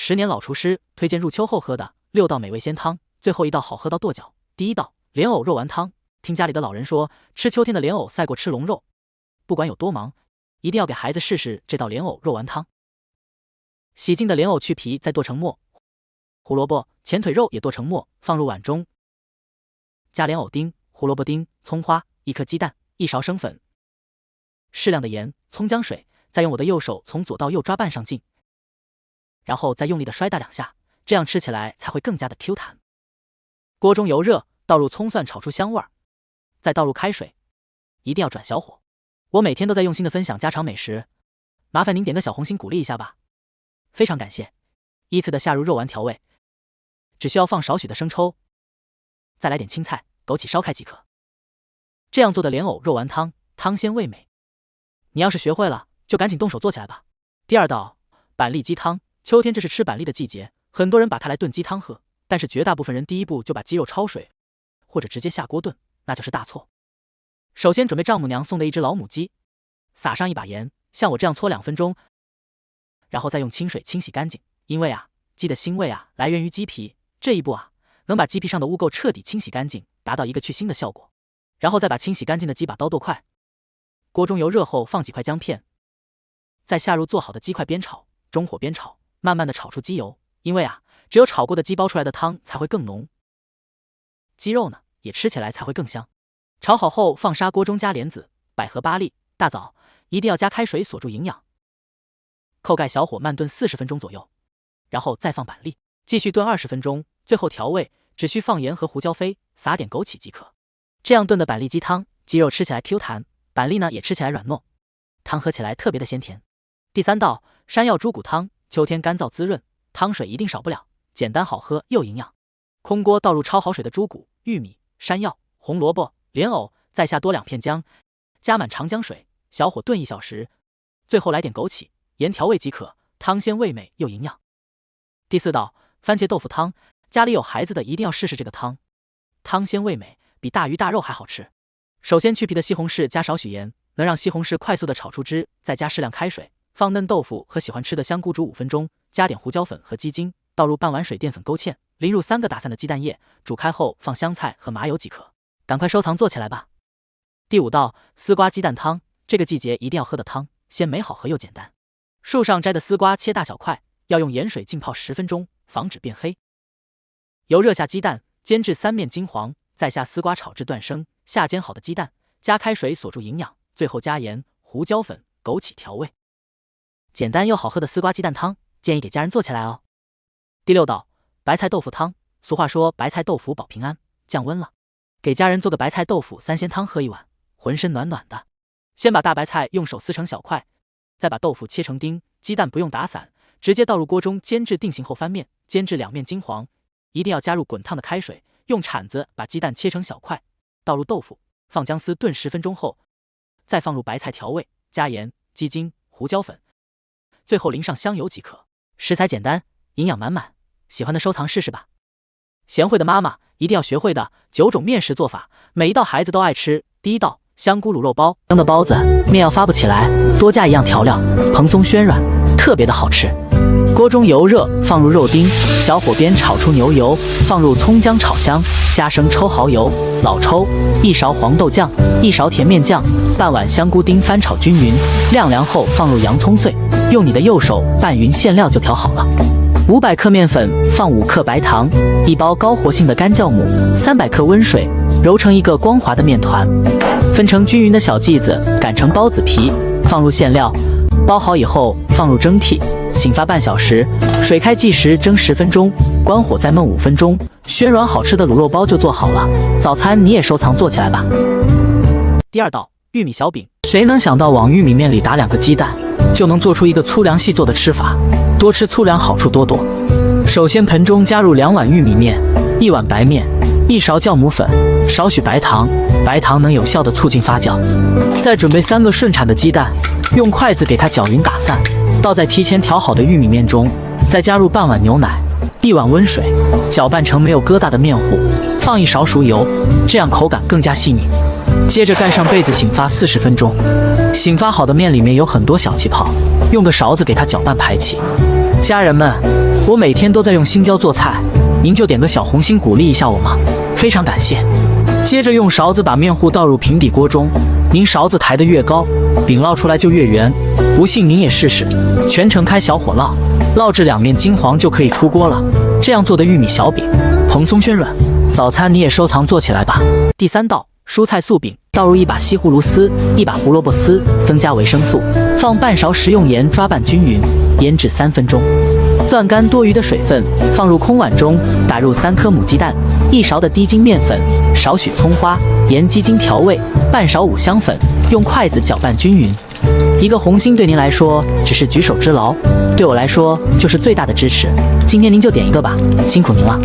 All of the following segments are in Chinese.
10年老厨师推荐入秋后喝的6道美味鲜汤，最后一道好喝到跺脚。第一道莲藕肉丸汤，听家里的老人说，吃秋天的莲藕赛过吃龙肉，不管有多忙，一定要给孩子试试这道莲藕肉丸汤。洗净的莲藕去皮，再剁成末，胡萝卜、前腿肉也剁成末，放入碗中，加莲藕丁、胡萝卜丁、葱花、1颗鸡蛋、1勺生粉，适量的盐、葱姜水，再用我的右手从左到右抓拌上劲，然后再用力的摔打2下，这样吃起来才会更加的 Q 弹。锅中油热，倒入葱蒜炒出香味儿，再倒入开水，一定要转小火。我每天都在用心的分享家常美食，麻烦您点个小红心鼓励一下吧，非常感谢。依次的下入肉丸调味，只需要放少许的生抽，再来点青菜、枸杞烧开即可。这样做的莲藕肉丸汤，汤鲜味美。你要是学会了，就赶紧动手做起来吧。第二道板栗鸡汤，秋天这是吃板栗的季节，很多人把它来炖鸡汤喝，但是绝大部分人第一步就把鸡肉焯水，或者直接下锅炖，那就是大错。首先准备丈母娘送的1只老母鸡，撒上1把盐，像我这样搓2分钟，然后再用清水清洗干净。因为鸡的腥味来源于鸡皮，这一步能把鸡皮上的污垢彻底清洗干净，达到一个去腥的效果。然后再把清洗干净的鸡把刀剁块，锅中油热后放几块姜片，再下入做好的鸡块煸炒，中火煸炒，慢慢的炒出鸡油。因为只有炒过的鸡煲出来的汤才会更浓，鸡肉呢也吃起来才会更香。炒好后放砂锅中加莲子、百合、巴粒、大枣，一定要加开水锁住营养。扣盖小火慢炖40分钟左右，然后再放板栗，继续炖20分钟。最后调味，只需放盐和胡椒飞，撒点枸杞即可。这样炖的板栗鸡汤，鸡肉吃起来 Q 弹，板栗呢也吃起来软糯，汤喝起来特别的鲜甜。第3道山药猪骨汤，秋天干燥滋润，汤水一定少不了，简单好喝又营养。空锅倒入焯好水的猪骨、玉米、山药、红萝卜、莲藕，再下多2片姜，加满长姜水，小火炖1小时，最后来点枸杞、盐调味即可，汤鲜味美又营养。第4道番茄豆腐汤，家里有孩子的一定要试试这个汤，汤鲜味美，比大鱼大肉还好吃。首先去皮的西红柿加少许盐，能让西红柿快速的炒出汁，再加适量开水，放嫩豆腐和喜欢吃的香菇煮5分钟，加点胡椒粉和鸡精，倒入半碗水淀粉勾芡，淋入3个打散的鸡蛋液，煮开后放香菜和麻油即可。赶快收藏做起来吧。第5道丝瓜鸡蛋汤，这个季节一定要喝的汤，鲜美好喝又简单。树上摘的丝瓜切大小块，要用盐水浸泡10分钟，防止变黑。油热下鸡蛋，煎至3面金黄，再下丝瓜炒至断生，下煎好的鸡蛋，加开水锁住营养，最后加盐、胡椒粉、枸杞调味。简单又好喝的丝瓜鸡蛋汤，建议给家人做起来哦。第6道白菜豆腐汤，俗话说白菜豆腐保平安，降温了，给家人做个白菜豆腐3鲜汤喝1碗，浑身暖暖的。先把大白菜用手撕成小块，再把豆腐切成丁，鸡蛋不用打散，直接倒入锅中煎至定型后翻面，煎至2面金黄，一定要加入滚烫的开水，用铲子把鸡蛋切成小块，倒入豆腐，放姜丝炖10分钟后，再放入白菜调味，加盐、鸡精、胡椒粉，最后淋上香油即可。食材简单，营养满满，喜欢的收藏试试吧。贤惠的妈妈一定要学会的9种面食做法，每一道孩子都爱吃。第1道香菇卤肉包，蒸的包子面要发不起来，多加1样调料，蓬松暄软，特别的好吃。锅中油热，放入肉丁，小火煸炒出牛油，放入葱姜炒香，加生抽蚝油、老抽，1勺黄豆酱，1勺甜面酱，半碗香菇丁翻炒均匀，晾凉后放入洋葱碎，用你的右手拌匀馅料就调好了。500克面粉，放5克白糖，1包高活性的干酵母，300克温水，揉成一个光滑的面团，分成均匀的小剂子，擀成包子皮，放入馅料，包好以后放入蒸屉，醒发半小时，水开计时蒸10分钟，关火再焖5分钟，暄软好吃的卤肉包就做好了。早餐你也收藏做起来吧。第2道玉米小饼，谁能想到往玉米面里打2个鸡蛋，就能做出一个粗粮细做的吃法，多吃粗粮好处多多。首先盆中加入2碗玉米面，1碗白面，1勺酵母粉，少许白糖，白糖能有效的促进发酵。再准备3个顺产的鸡蛋，用筷子给它搅匀打散，倒在提前调好的玉米面中，再加入半碗牛奶，1碗温水，搅拌成没有疙瘩的面糊，放1勺熟油，这样口感更加细腻。接着盖上被子醒发40分钟，醒发好的面里面有很多小气泡，用个勺子给它搅拌排起。家人们，我每天都在用新椒做菜，您就点个小红心鼓励一下我吗？非常感谢。接着用勺子把面糊倒入平底锅中，您勺子抬得越高，饼烙出来就越圆。不信您也试试，全程开小火烙，烙至两面金黄就可以出锅了。这样做的玉米小饼，蓬松暄软，早餐你也收藏做起来吧。第3道蔬菜素饼，倒入1把西葫芦丝、1把胡萝卜丝，增加维生素，放半勺食用盐抓拌均匀，腌制3分钟。攥干多余的水分，放入空碗中，打入3颗母鸡蛋，1勺的低筋面粉，少许葱花、盐、鸡精调味，半勺五香粉，用筷子搅拌均匀。一个红心对您来说只是举手之劳，对我来说就是最大的支持。今天您就点一个吧，辛苦您了。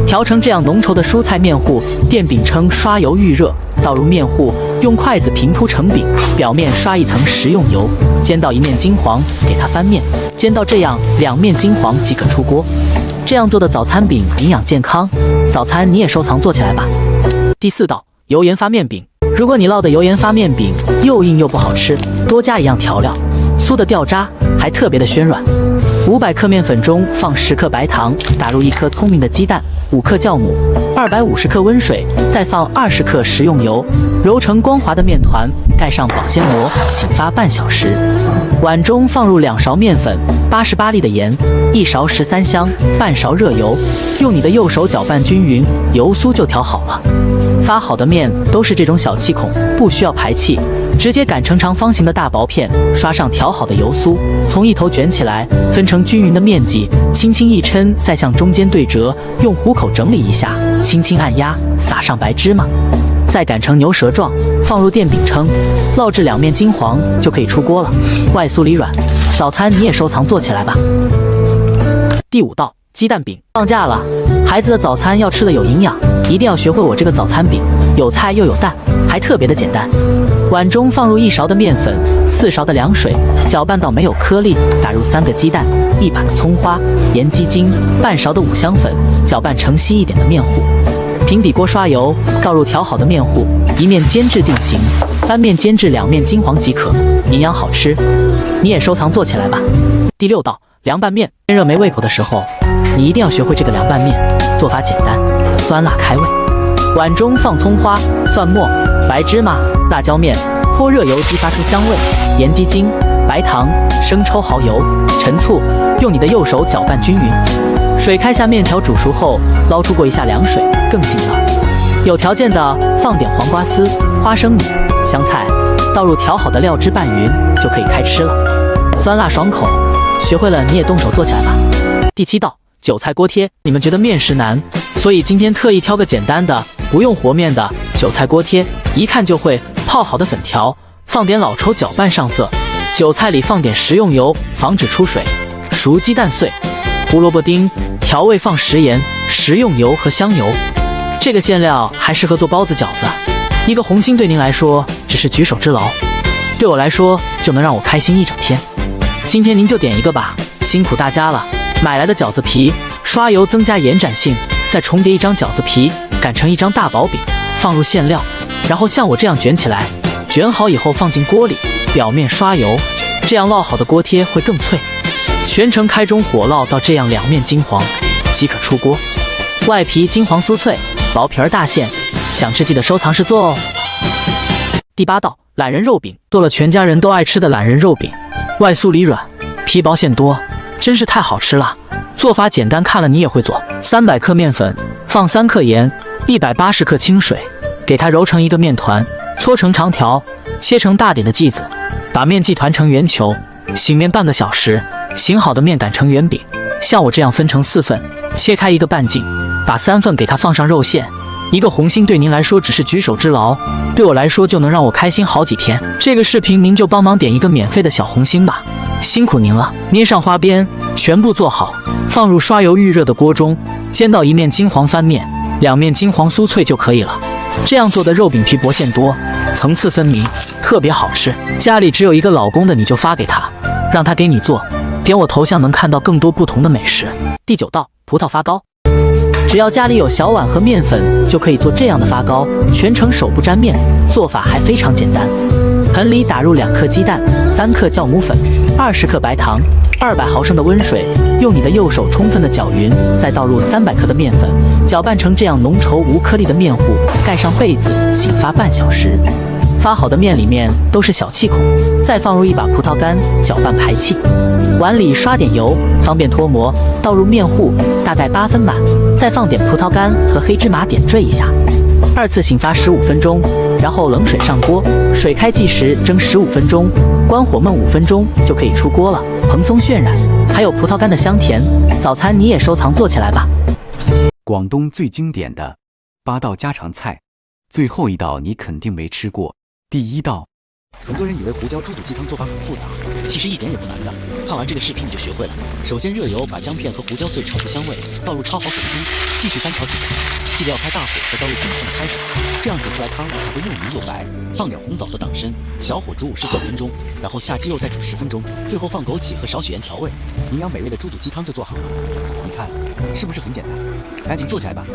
调成这样浓稠的蔬菜面糊，电饼铛刷油预热，倒入面糊，用筷子平铺成饼，表面刷一层食用油，煎到一面金黄，给它翻面，煎到这样两面金黄即可出锅。这样做的早餐饼营养健康，早餐你也收藏做起来吧。第4道油盐发面饼，如果你烙的油盐发面饼又硬又不好吃，多加一样调料，酥的掉渣，还特别的暄软。500克面粉中放10克白糖，打入1颗聪明的鸡蛋，5克酵母，250克温水，再放20克食用油，揉成光滑的面团，盖上保鲜膜，醒发半小时。碗中放入2勺面粉，88粒的盐，1勺13香，半勺热油，用你的右手搅拌均匀，油酥就调好了。发好的面都是这种小气孔，不需要排气，直接擀成长方形的大薄片，刷上调好的油酥，从一头卷起来，分成均匀的面积，轻轻一抻，再向中间对折，用虎口整理一下，轻轻按压，撒上白芝麻，再擀成牛舌状，放入电饼铛，烙至两面金黄就可以出锅了，外酥里软。早餐你也收藏做起来吧。第5道鸡蛋饼，放假了，孩子的早餐要吃的有营养，一定要学会我这个早餐饼，有菜又有蛋，还特别的简单。碗中放入1勺的面粉，4勺的凉水，搅拌到没有颗粒，打入3个鸡蛋，1把的葱花，盐、鸡精，半勺的五香粉，搅拌成稀一点的面糊。平底锅刷油，倒入调好的面糊，一面煎至定型，翻面煎至两面金黄即可，营养好吃，你也收藏做起来吧。第6道凉拌面，天热没胃口的时候，你一定要学会这个凉拌面，做法简单，酸辣开胃。碗中放葱花、蒜末、白芝麻、辣椒面，泼热油激发出香味，盐、鸡精、白糖、生抽、蚝油、陈醋，用你的右手搅拌均匀。水开下面条煮熟后，捞出过一下凉水，更劲道。有条件的放点黄瓜丝、花生米、香菜，倒入调好的料汁拌匀，就可以开吃了。酸辣爽口，学会了你也动手做起来吧。第7道韭菜锅贴，你们觉得面食难，所以今天特意挑个简单的，不用和面的韭菜锅贴，一看就会泡好的粉条，放点老抽搅拌上色，韭菜里放点食用油，防止出水，熟鸡蛋碎，胡萝卜丁，调味放食盐、食用油和香油。这个馅料还适合做包子饺子。一个红心对您来说只是举手之劳，对我来说就能让我开心一整天。今天您就点一个吧，辛苦大家了。买来的饺子皮，刷油增加延展性，再重叠一张饺子皮，擀成一张大薄饼，放入馅料，然后像我这样卷起来，卷好以后放进锅里，表面刷油，这样烙好的锅贴会更脆。全程开中火烙到这样两面金黄即可出锅，外皮金黄酥脆，薄皮儿大馅，想吃记得收藏室做哦。第8道懒人肉饼，做了全家人都爱吃的懒人肉饼，外酥里软，皮薄馅多，真是太好吃了。做法简单，看了你也会做。300克面粉，放3克盐，180克清水，给它揉成一个面团，搓成长条，切成大点的剂子，把面剂团成圆球，醒面半个小时，醒好的面擀成圆饼，像我这样分成4份，切开一个半径，把3份给它放上肉馅。一个红心对您来说只是举手之劳，对我来说就能让我开心好几天。这个视频您就帮忙点一个免费的小红心吧，辛苦您了。捏上花边，全部做好，放入刷油预热的锅中，煎到一面金黄翻面，两面金黄酥脆就可以了。这样做的肉饼皮薄馅多，层次分明，特别好吃。家里只有一个老公的你就发给他，让他给你做，点我头像能看到更多不同的美食。第9道葡萄发糕，只要家里有小碗和面粉，就可以做这样的发糕，全程手不沾面，做法还非常简单。盆里打入2颗鸡蛋、3克酵母粉、20克白糖、200毫升的温水，用你的右手充分的搅匀，再倒入300克的面粉，搅拌成这样浓稠无颗粒的面糊，盖上被子，醒发半小时。发好的面里面都是小气孔，再放入1把葡萄干，搅拌排气。碗里刷点油，方便脱模，倒入面糊，大概8分满，再放点葡萄干和黑芝麻点缀一下。2次醒发15分钟，然后冷水上锅，水开计时蒸15分钟，关火焖5分钟就可以出锅了，蓬松渲染，还有葡萄干的香甜。早餐你也收藏做起来吧。广东最经典的8道家常菜，最后一道你肯定没吃过。第1道，很多人以为胡椒猪肚鸡汤做法很复杂，其实一点也不难的。看完这个视频你就学会了。首先热油，把姜片和胡椒碎炒出香味，倒入焯好水珠，继续翻炒几下，记得要开大火和倒入滚烫的开水，这样煮出来汤才会又浓又白。放点红枣做党参，小火煮59分钟，然后下鸡肉再煮10分钟，最后放枸杞和少许盐调味，营养美味的猪肚鸡汤就做好了。你看是不是很简单？赶紧做起来吧。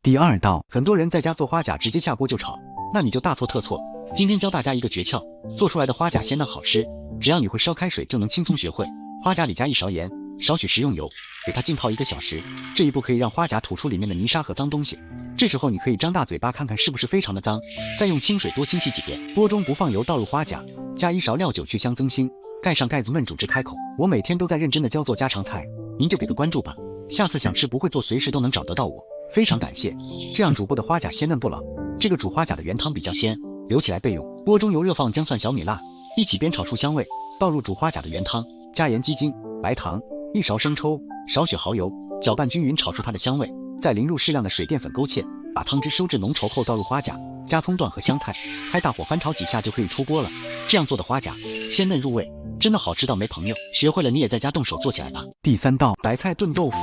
第2道，很多人在家做花甲直接下锅就炒，那你就大错特错。今天教大家一个诀窍，做出来的花甲鲜嫩好吃，只要你会烧开水就能轻松学会。花甲里加1勺盐，少许食用油，给它浸泡1个小时。这一步可以让花甲吐出里面的泥沙和脏东西。这时候你可以张大嘴巴看看是不是非常的脏，再用清水多清洗几遍。锅中不放油，倒入花甲，加1勺料酒去香增腥，盖上盖子焖煮至开口。我每天都在认真的教做家常菜，您就给个关注吧。下次想吃不会做随时都能找得到我，非常感谢。这样煮过的花甲鲜嫩不老。这个煮花甲的原汤比较鲜，留起来备用。锅中油热，放姜蒜小米辣，一起煸炒出香味，倒入煮花甲的原汤，加盐鸡精、白糖、1勺生抽，少许蚝油，搅拌均匀，炒出它的香味，再淋入适量的水淀粉勾芡，把汤汁收至浓稠后倒入花甲，加葱段和香菜，开大火翻炒几下就可以出锅了。这样做的花甲鲜嫩入味，真的好吃到没朋友。学会了你也在家动手做起来吧。第3道，白菜炖豆腐。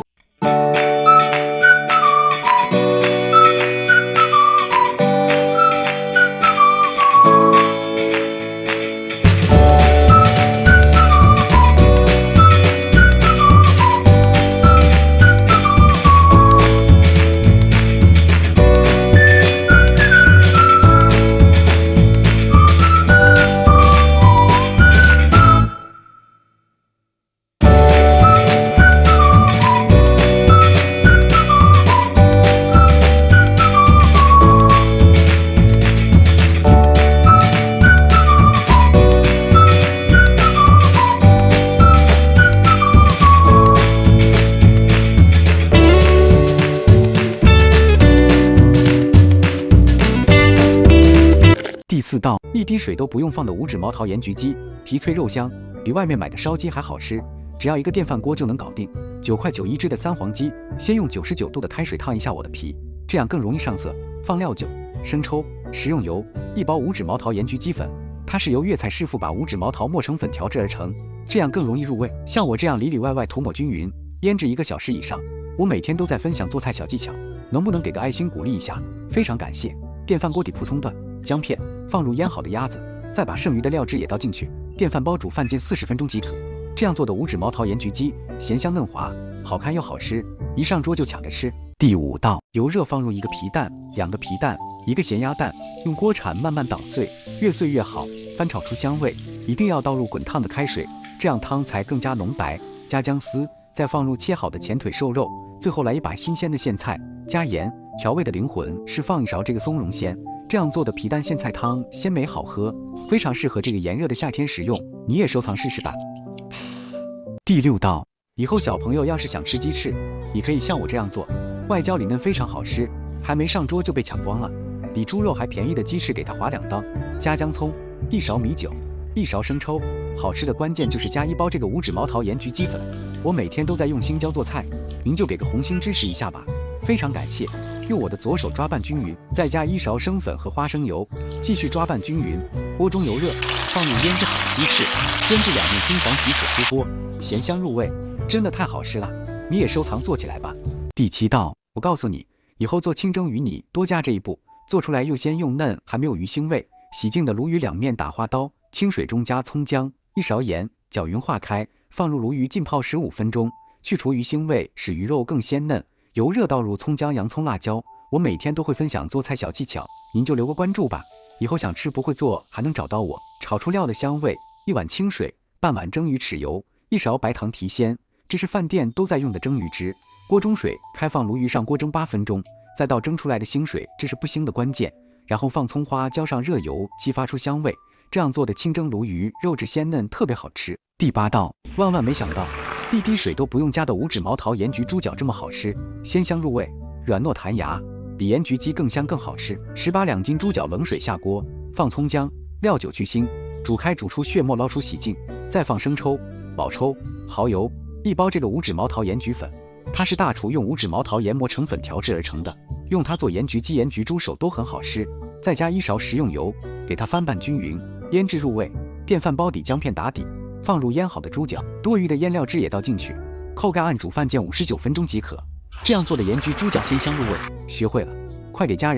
第4道，一滴水都不用放的五指毛桃盐焗鸡，皮脆肉香，比外面买的烧鸡还好吃，只要一个电饭锅就能搞定。9块9一只的3黄鸡，先用99度的开水烫一下我的皮，这样更容易上色。放料酒、生抽、食用油，1包五指毛桃盐焗鸡粉，它是由粤菜师傅把五指毛桃磨成粉调制而成，这样更容易入味。像我这样里里外外涂抹均匀，腌制1个小时以上。我每天都在分享做菜小技巧，能不能给个爱心鼓励一下？非常感谢。电饭锅底铺葱段、姜片，放入腌好的鸭子，再把剩余的料汁也倒进去，电饭煲煮饭近40分钟即可。这样做的五指毛桃盐焗鸡，咸香嫩滑，好看又好吃，一上桌就抢着吃。第5道，油热，放入1个皮蛋、2个皮蛋、1个咸鸭蛋，用锅铲慢慢捣碎，越碎越好，翻炒出香味，一定要倒入滚烫的开水，这样汤才更加浓白。加姜丝，再放入切好的前腿瘦肉，最后来1把新鲜的苋菜，加盐。调味的灵魂是放1勺这个松茸鲜，这样做的皮蛋苋菜汤鲜美好喝，非常适合这个炎热的夏天食用，你也收藏试试吧。第6道，以后小朋友要是想吃鸡翅，你可以像我这样做，外焦里嫩，非常好吃，还没上桌就被抢光了。比猪肉还便宜的鸡翅给它划2刀，加姜葱、1勺米酒、1勺生抽，好吃的关键就是加1包这个五指毛桃盐焗鸡粉。我每天都在用心教做菜，您就给个红心支持一下吧，非常感谢。用我的左手抓拌均匀，再加1勺生粉和花生油，继续抓拌均匀。锅中油热，放入腌制好的鸡翅，煎至2面金黄即可出锅，咸香入味，真的太好吃了，你也收藏做起来吧。第7道，我告诉你，以后做清蒸鱼你多加这一步，做出来又鲜又嫩，还没有鱼腥味。洗净的鲈鱼2面打花刀，清水中加葱姜，1勺盐，搅匀化开，放入鲈鱼浸泡15分钟，去除鱼腥味，使鱼肉更鲜嫩。油热，倒入葱姜、洋葱、辣椒。我每天都会分享做菜小技巧，您就留个关注吧。以后想吃不会做还能找到我。炒出料的香味，一碗清水，半碗蒸鱼豉油，一勺白糖提鲜，这是饭店都在用的蒸鱼汁。锅中水，开放鲈鱼上锅蒸8分钟，再倒蒸出来的腥水，这是不腥的关键。然后放葱花，浇上热油，激发出香味。这样做的清蒸鲈鱼，肉质鲜嫩，特别好吃。第8道，万万没想到，一滴水都不用加的五指毛桃盐焗猪脚这么好吃，鲜香入味，软糯弹牙，比盐焗鸡更香更好吃。18两斤猪脚冷水下锅，放葱姜、料酒去腥，煮开煮出血沫，捞出洗净，再放生抽、老抽、蚝油，一包这个五指毛桃盐焗粉。它是大厨用五指毛桃研磨成粉调制而成的，用它做盐焗鸡、盐焗猪手都很好吃。再加1勺食用油，给它翻拌均匀，腌制入味。电饭煲底姜片打底，放入腌好的猪脚，多余的腌料汁也倒进去，扣盖按煮饭键59分钟即可。这样做的盐焗猪脚鲜香入味，学会了，快给家人